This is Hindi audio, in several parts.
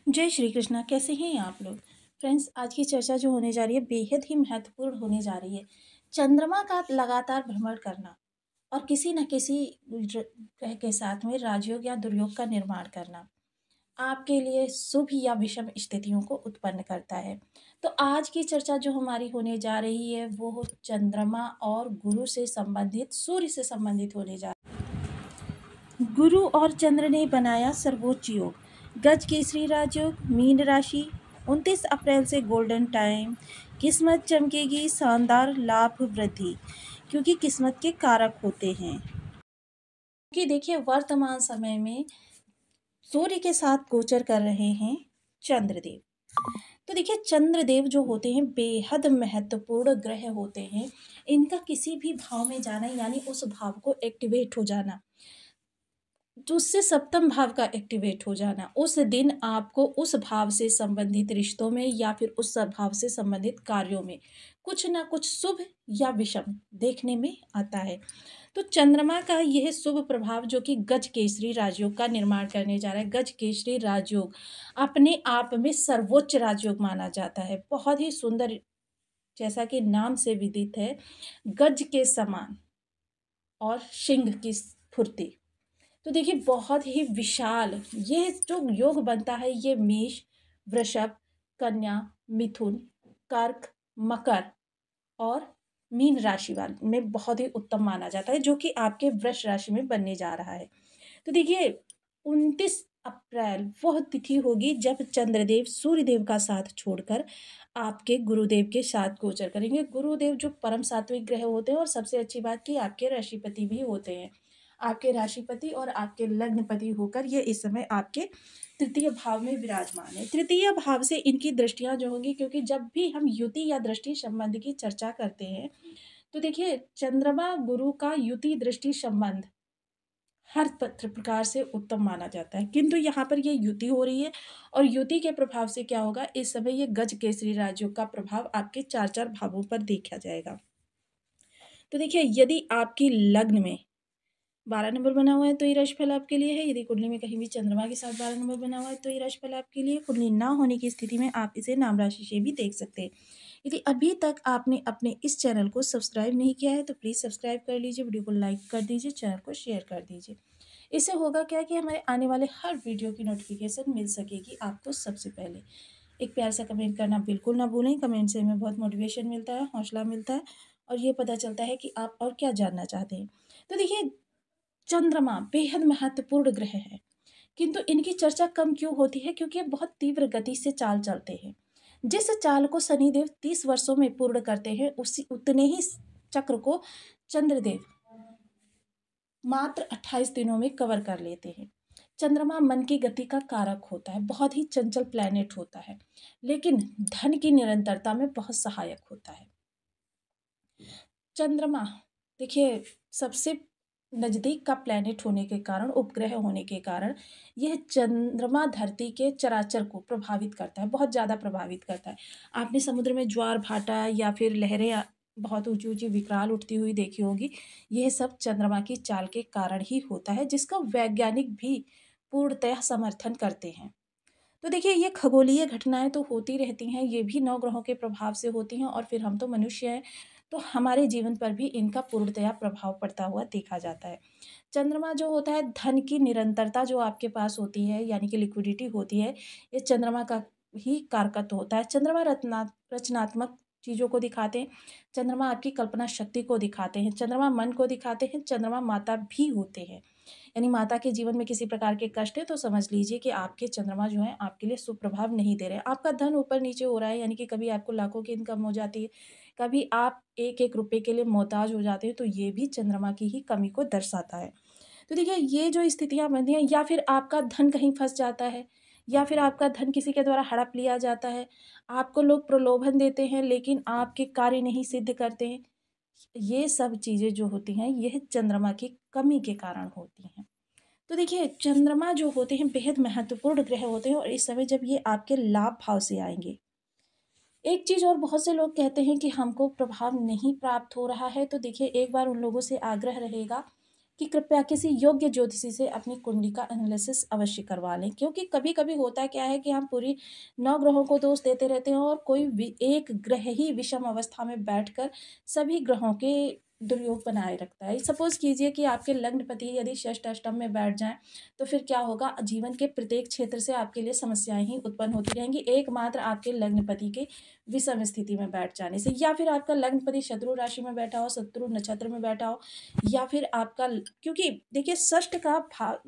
जय श्री कृष्णा। कैसे हैं आप लोग? फ्रेंड्स, आज की चर्चा जो होने जा रही है बेहद ही महत्वपूर्ण होने जा रही है। चंद्रमा का लगातार भ्रमण करना और किसी न किसी ग्रह के साथ में राजयोग या दुर्योग का निर्माण करना आपके लिए शुभ या विषम स्थितियों को उत्पन्न करता है। तो आज की चर्चा जो हमारी होने जा रही है वो चंद्रमा और गुरु से संबंधित, सूर्य से संबंधित होने जा रही है। गुरु और चंद्र ने बनाया सर्वोच्च योग, गज केसरी राजयोग, मीन राशि। 29 अप्रैल से गोल्डन टाइम, किस्मत चमकेगी, शानदार लाभ वृद्धि, क्योंकि किस्मत के कारक होते हैं। क्योंकि देखिए वर्तमान समय में सूर्य के साथ गोचर कर रहे हैं चंद्रदेव। तो देखिए चंद्रदेव जो होते हैं बेहद महत्वपूर्ण ग्रह होते हैं। इनका किसी भी भाव में जाना यानी उस भाव को एक्टिवेट हो जाना, तो उससे सप्तम भाव का एक्टिवेट हो जाना, उस दिन आपको उस भाव से संबंधित रिश्तों में या फिर उस भाव से संबंधित कार्यों में कुछ ना कुछ शुभ या विषम देखने में आता है। तो चंद्रमा का यह शुभ प्रभाव जो कि गज केसरी राजयोग का निर्माण करने जा रहा है। गज केसरी राजयोग अपने आप में सर्वोच्च राजयोग माना जाता है। बहुत ही सुंदर, जैसा कि नाम से विदित है, गज के समान और सिंह की फुर्ती। तो देखिए बहुत ही विशाल ये जो योग बनता है, ये मेष, वृषभ, कन्या, मिथुन, कर्क, मकर और मीन राशि वाले में बहुत ही उत्तम माना जाता है, जो कि आपके वृष राशि में बनने जा रहा है। तो देखिए 29 अप्रैल वह तिथि होगी जब चंद्रदेव सूर्यदेव का साथ छोड़कर आपके गुरुदेव के साथ गोचर करेंगे। गुरुदेव जो परम सात्विक ग्रह होते हैं और सबसे अच्छी बात कि आपके राशिपति भी होते हैं। आपके राशिपति और आपके लग्नपति होकर ये इस समय आपके तृतीय भाव में विराजमान है। तृतीय भाव से इनकी दृष्टियां जो होंगी, क्योंकि जब भी हम युति या दृष्टि संबंध की चर्चा करते हैं तो देखिए चंद्रमा गुरु का युति दृष्टि संबंध हर पत्र प्रकार से उत्तम माना जाता है, किंतु यहाँ पर ये युति हो रही है और युति के प्रभाव से क्या होगा, इस समय ये गज केसरी राजयोग का प्रभाव आपके चार चार भावों पर देखा जाएगा। तो देखिए यदि आपकी लग्न में 12 नंबर बना हुआ है तो ये राशिफल आपके लिए है। यदि कुंडली में कहीं भी चंद्रमा के साथ 12 नंबर बना हुआ है तो ये राशिफल आपके लिए। कुंडली ना होने की स्थिति में आप इसे नाम राशि से भी देख सकते हैं। यदि अभी तक आपने अपने इस चैनल को सब्सक्राइब नहीं किया है तो प्लीज़ सब्सक्राइब कर लीजिए, वीडियो को लाइक कर दीजिए, चैनल को शेयर कर दीजिए। इससे होगा क्या कि हमारे आने वाले हर वीडियो की नोटिफिकेशन मिल सकेगी आपको सबसे पहले। एक प्यार सा कमेंट करना बिल्कुल ना भूलें। कमेंट से हमें बहुत मोटिवेशन मिलता है, हौसला मिलता है और ये पता चलता है कि आप और क्या जानना चाहते हैं। तो देखिए चंद्रमा बेहद महत्वपूर्ण ग्रह है, किंतु इनकी चर्चा कम क्यों होती है, क्योंकि ये बहुत तीव्र गति से चाल चलते हैं। जिस चाल को शनिदेव 30 वर्षों में पूर्ण करते हैं, उसी उतने ही चक्र को चंद्रदेव मात्र 28 दिनों में कवर कर लेते हैं। चंद्रमा मन की गति का कारक होता है, बहुत ही चंचल प्लैनेट होता है, लेकिन धन की निरंतरता में बहुत सहायक होता है। चंद्रमा देखिए सबसे नज़दीक का प्लैनेट होने के कारण, उपग्रह होने के कारण, यह चंद्रमा धरती के चराचर को प्रभावित करता है, बहुत ज़्यादा प्रभावित करता है। आपने समुद्र में ज्वार भाटा या फिर लहरें बहुत ऊंची ऊंची विकराल उठती हुई देखी होगी। यह सब चंद्रमा की चाल के कारण ही होता है, जिसका वैज्ञानिक भी पूर्णतः समर्थन करते हैं। तो देखिए ये खगोलीय घटनाएं तो होती रहती हैं, ये भी नवग्रहों के प्रभाव से होती हैं और फिर हम तो मनुष्य हैं, तो हमारे जीवन पर भी इनका पूर्णतया प्रभाव पड़ता हुआ देखा जाता है। चंद्रमा जो होता है, धन की निरंतरता जो आपके पास होती है यानी कि लिक्विडिटी होती है, ये चंद्रमा का ही कारकत्व होता है। चंद्रमा रचनात्मक चीज़ों को दिखाते हैं। चंद्रमा आपकी कल्पना शक्ति को दिखाते हैं। चंद्रमा मन को दिखाते हैं। चंद्रमा माता भी होते हैं। यानी माता के जीवन में किसी प्रकार के कष्ट है तो समझ लीजिए कि आपके चंद्रमा जो है आपके लिए सुप्रभाव नहीं दे रहे हैं। आपका धन ऊपर नीचे हो रहा है, यानी कि कभी आपको लाखों की इनकम हो जाती है, कभी आप एक एक रुपए के लिए मोहताज हो जाते हैं, तो ये भी चंद्रमा की ही कमी को दर्शाता है। तो देखिए ये जो स्थितियाँ बनती हैं, या फिर आपका धन कहीं फंस जाता है, या फिर आपका धन किसी के द्वारा हड़प लिया जाता है, आपको लोग प्रलोभन देते हैं लेकिन आपके कार्य नहीं सिद्ध करते हैं, ये सब चीज़ें जो होती हैं यह चंद्रमा की कमी के कारण होती हैं। तो देखिए चंद्रमा जो होते हैं बेहद महत्वपूर्ण ग्रह होते हैं और इस समय जब ये आपके लाभ भाव से आएंगे, एक चीज़ और बहुत से लोग कहते हैं कि हमको प्रभाव नहीं प्राप्त हो रहा है, तो देखिए एक बार उन लोगों से आग्रह रहेगा कि कृपया किसी योग्य ज्योतिषी से अपनी कुंडली का एनालिसिस अवश्य करवा लें, क्योंकि कभी कभी होता क्या है कि हम पूरी 9 ग्रहों को दोष देते रहते हैं और कोई एक ग्रह ही विषम अवस्था में बैठकर सभी ग्रहों के दुर्योग बनाए रखता है। सपोज कीजिए कि आपके लग्नपति यदि षष्ठ अष्टम में बैठ जाएं, तो फिर क्या होगा, जीवन के प्रत्येक क्षेत्र से आपके लिए समस्याएं ही उत्पन्न होती रहेंगी, एकमात्र आपके लग्नपति के विषम स्थिति में बैठ जाने से, या फिर आपका लग्नपति शत्रु राशि में बैठा हो, शत्रु नक्षत्र में बैठा हो, या फिर आपका, क्योंकि देखिए षष्ठ का भाव,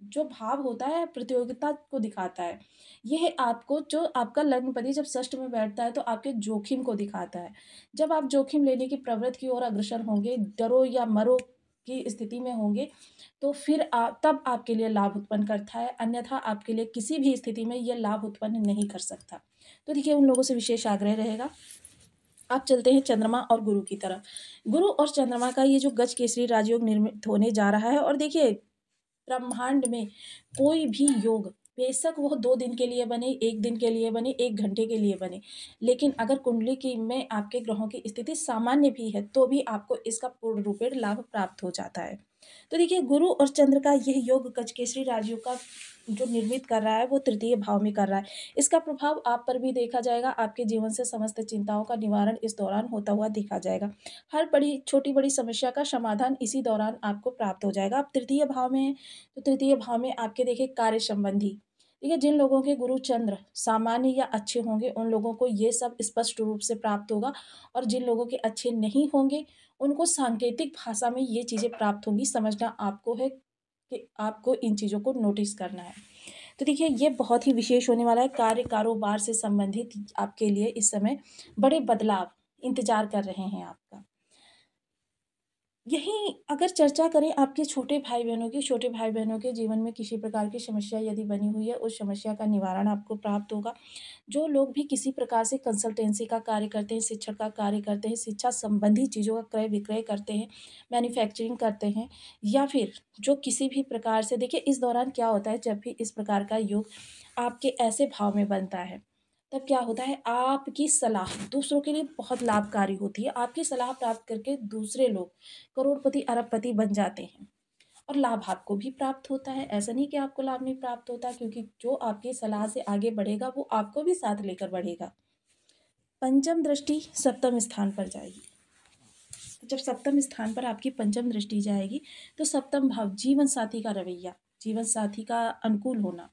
जो भाव होता है प्रतियोगिता को दिखाता है। यह आपको, जो आपका लग्नपति जब षष्ठ में बैठता है तो आपके जोखिम को दिखाता है। जब आप जोखिम लेने की प्रवृत्ति की ओर अग्रसर होंगे, डरो या मरो की स्थिति में होंगे, तो फिर तब आपके लिए लाभ उत्पन्न करता है, अन्यथा आपके लिए किसी भी स्थिति में यह लाभ उत्पन्न नहीं कर सकता। तो देखिए उन लोगों से विशेष आग्रह रहेगा। अब चलते हैं चंद्रमा और गुरु की तरफ। गुरु और चंद्रमा का ये जो गज केसरी राजयोग निर्मित होने जा रहा है, और देखिए ब्रह्मांड में कोई भी योग, बेशक वो 2 दिन के लिए बने, 1 दिन के लिए बने, 1 घंटे के लिए बने, लेकिन अगर कुंडली की में आपके ग्रहों की स्थिति सामान्य भी है तो भी आपको इसका पूर्ण रूपेण लाभ प्राप्त हो जाता है। तो देखिए गुरु और चंद्र का यह योग गजकेसरी राजयोग का जो निर्मित कर रहा है वो तृतीय भाव में कर रहा है। इसका प्रभाव आप पर भी देखा जाएगा, आपके जीवन से समस्त चिंताओं का निवारण इस दौरान होता हुआ देखा जाएगा। हर बड़ी छोटी बड़ी समस्या का समाधान इसी दौरान आपको प्राप्त हो जाएगा। आप तृतीय भाव में हैं, तो तृतीय भाव में आपके देखिए कार्य संबंधी, देखिए जिन लोगों के गुरु चंद्र सामान्य या अच्छे होंगे उन लोगों को ये सब स्पष्ट रूप से प्राप्त होगा, और जिन लोगों के अच्छे नहीं होंगे उनको सांकेतिक भाषा में ये चीज़ें प्राप्त होंगी। समझना आपको है कि आपको इन चीज़ों को नोटिस करना है। तो देखिए ये बहुत ही विशेष होने वाला है। कार्य कारोबार से संबंधित आपके लिए इस समय बड़े बदलाव इंतजार कर रहे हैं आपका। यहीं अगर चर्चा करें आपके छोटे भाई बहनों की, छोटे भाई बहनों के जीवन में किसी प्रकार की समस्या यदि बनी हुई है, उस समस्या का निवारण आपको प्राप्त होगा। जो लोग भी किसी प्रकार से कंसल्टेंसी का कार्य करते हैं, शिक्षण का कार्य करते हैं, शिक्षा संबंधी चीज़ों का क्रय विक्रय करते हैं, मैन्युफैक्चरिंग करते हैं, या फिर जो किसी भी प्रकार से, देखिए इस दौरान क्या होता है, जब भी इस प्रकार का योग आपके ऐसे भाव में बनता है तब क्या होता है, आपकी सलाह दूसरों के लिए बहुत लाभकारी होती है। आपकी सलाह प्राप्त करके दूसरे लोग करोड़पति अरबपति बन जाते हैं, और लाभ आपको भी प्राप्त होता है। ऐसा नहीं कि आपको लाभ नहीं प्राप्त होता, क्योंकि जो आपकी सलाह से आगे बढ़ेगा वो आपको भी साथ लेकर बढ़ेगा। पंचम दृष्टि सप्तम स्थान पर जाएगी, तो जब सप्तम स्थान पर आपकी पंचम दृष्टि जाएगी तो सप्तम भाव जीवन साथी का रवैया, जीवन साथी का अनुकूल होना,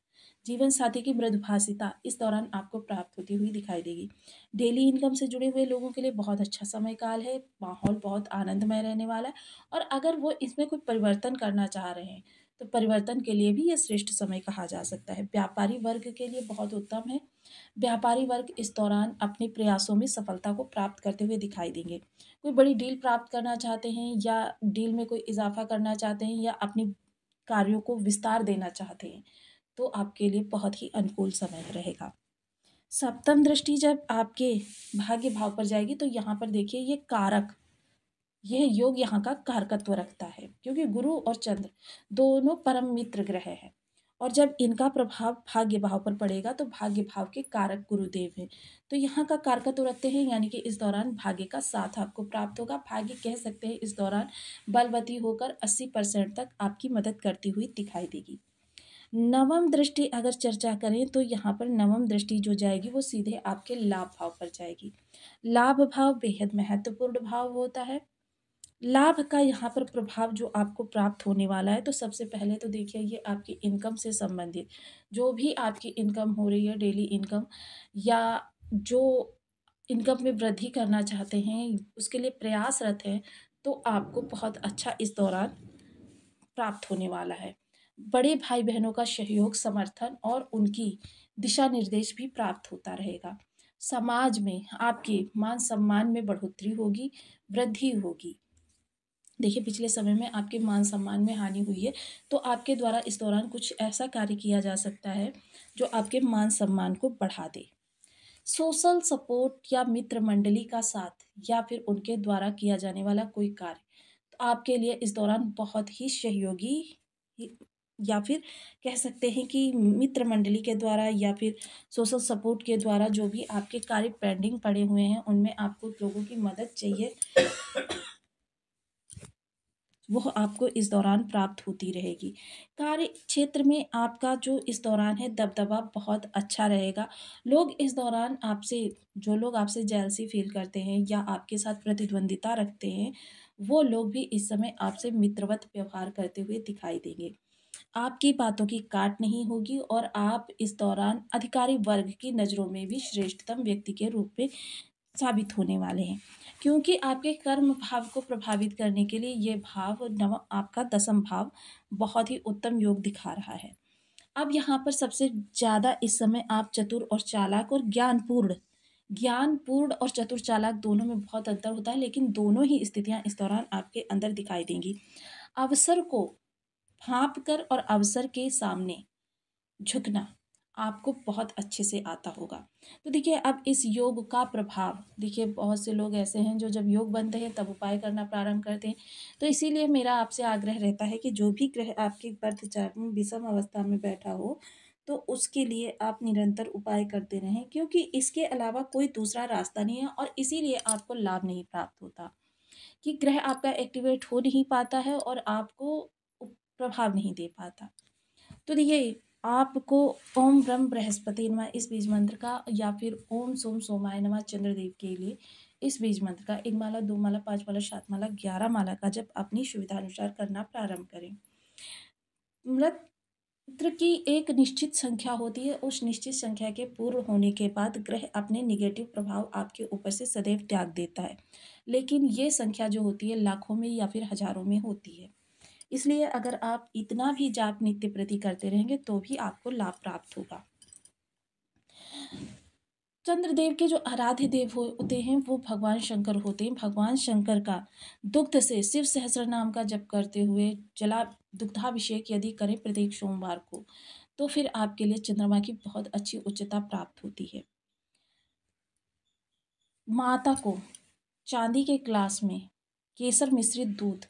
जीवन साथी की मृदुभाषिता इस दौरान आपको प्राप्त होती हुई दिखाई देगी। डेली इनकम से जुड़े हुए लोगों के लिए बहुत अच्छा समय काल है, माहौल बहुत आनंदमय रहने वाला है, और अगर वो इसमें कोई परिवर्तन करना चाह रहे हैं तो परिवर्तन के लिए भी ये श्रेष्ठ समय कहा जा सकता है। व्यापारी वर्ग के लिए बहुत उत्तम है। व्यापारी वर्ग इस दौरान अपने प्रयासों में सफलता को प्राप्त करते हुए दिखाई देंगे। कोई बड़ी डील प्राप्त करना चाहते हैं, या डील में कोई इजाफा करना चाहते हैं, या अपनी कार्यों को विस्तार देना चाहते हैं, तो आपके लिए बहुत ही अनुकूल समय रहेगा। सप्तम दृष्टि जब आपके भाग्य भाव पर जाएगी तो यहाँ पर देखिए ये कारक, यह योग यहाँ का कारकत्व रखता है, क्योंकि गुरु और चंद्र दोनों परम मित्र ग्रह हैं, और जब इनका प्रभाव भाग्य भाव पर पड़ेगा तो भाग्य भाव के कारक गुरुदेव हैं, तो यहाँ का कारकत्व रखते हैं, यानी कि इस दौरान भाग्य का साथ आपको प्राप्त होगा। भाग्य कह सकते हैं इस दौरान बलवती होकर 80% तक आपकी मदद करती हुई दिखाई देगी। नवम दृष्टि अगर चर्चा करें तो यहाँ पर नवम दृष्टि जो जाएगी वो सीधे आपके लाभ भाव पर जाएगी। लाभ भाव बेहद महत्वपूर्ण भाव होता है। लाभ का यहाँ पर प्रभाव जो आपको प्राप्त होने वाला है, तो सबसे पहले तो देखिए ये आपकी इनकम से संबंधित जो भी आपकी इनकम हो रही है, डेली इनकम, या जो इनकम में वृद्धि करना चाहते हैं, उसके लिए प्रयासरत हैं, तो आपको बहुत अच्छा इस दौरान प्राप्त होने वाला है। बड़े भाई बहनों का सहयोग, समर्थन और उनकी दिशा निर्देश भी प्राप्त होता रहेगा। समाज में आपके मान सम्मान में बढ़ोतरी होगी, वृद्धि होगी। देखिए पिछले समय में आपके मान सम्मान में हानि हुई है, तो आपके द्वारा इस दौरान कुछ ऐसा कार्य किया जा सकता है जो आपके मान सम्मान को बढ़ा दे। सोशल सपोर्ट या मित्र मंडली का साथ, या फिर उनके द्वारा किया जाने वाला कोई कार्य, तो आपके लिए इस दौरान बहुत ही सहयोगी, या फिर कह सकते हैं कि मित्र मंडली के द्वारा या फिर सोशल सपोर्ट के द्वारा जो भी आपके कार्य पेंडिंग पड़े हुए हैं उनमें आपको लोगों की मदद चाहिए, वह आपको इस दौरान प्राप्त होती रहेगी। कार्य क्षेत्र में आपका जो इस दौरान है दबदबा बहुत अच्छा रहेगा। लोग इस दौरान आपसे जो लोग आपसे जेलसी फ़ील करते हैं या आपके साथ प्रतिद्वंदिता रखते हैं, वो लोग भी इस समय आपसे मित्रवत व्यवहार करते हुए दिखाई देंगे। आपकी बातों की काट नहीं होगी और आप इस दौरान अधिकारी वर्ग की नज़रों में भी श्रेष्ठतम व्यक्ति के रूप में साबित होने वाले हैं। क्योंकि आपके कर्म भाव को प्रभावित करने के लिए ये भाव नव आपका दसम भाव बहुत ही उत्तम योग दिखा रहा है। अब यहाँ पर सबसे ज़्यादा इस समय आप चतुर और चालाक और ज्ञानपूर्ण और चतुर चालाक दोनों में बहुत अंतर होता है, लेकिन दोनों ही स्थितियाँ इस दौरान आपके अंदर दिखाई देंगी। अवसर को भाँप कर और अवसर के सामने झुकना आपको बहुत अच्छे से आता होगा। तो देखिए अब इस योग का प्रभाव देखिए बहुत से लोग ऐसे हैं जो जब योग बनते हैं तब उपाय करना प्रारंभ करते हैं। तो इसीलिए मेरा आपसे आग्रह रहता है कि जो भी ग्रह आपके बर्थ चार्ट में विषम अवस्था में बैठा हो, तो उसके लिए आप निरंतर उपाय करते रहें, क्योंकि इसके अलावा कोई दूसरा रास्ता नहीं है और इसीलिए आपको लाभ नहीं प्राप्त होता कि ग्रह आपका एक्टिवेट हो नहीं पाता है और आपको प्रभाव नहीं दे पाता। तो देखिए आपको ओम ब्रह्म बृहस्पति नमः इस बीज मंत्र का या फिर ओम सोम सोमाय नमः चंद्रदेव के लिए इस बीज मंत्र का 1 माला 2 माला 5 माला 7 माला 11 माला का जप अपनी सुविधा अनुसार करना प्रारंभ करें। मृत की एक निश्चित संख्या होती है, उस निश्चित संख्या के पूर्ण होने के बाद ग्रह अपने निगेटिव प्रभाव आपके ऊपर से सदैव त्याग देता है, लेकिन ये संख्या जो होती है लाखों में या फिर हजारों में होती है। इसलिए अगर आप इतना भी जाप नित्य प्रति करते रहेंगे तो भी आपको लाभ प्राप्त होगा। चंद्रदेव के जो आराध्य देव होते हैं वो भगवान शंकर होते हैं। भगवान शंकर का दुग्ध से शिव सहस्त्र नाम का जप करते हुए जला दुग्धाभिषेक यदि करें प्रत्येक सोमवार को, तो फिर आपके लिए चंद्रमा की बहुत अच्छी उच्चता प्राप्त होती है। माता को चांदी के ग्लास में केसर मिश्रित दूध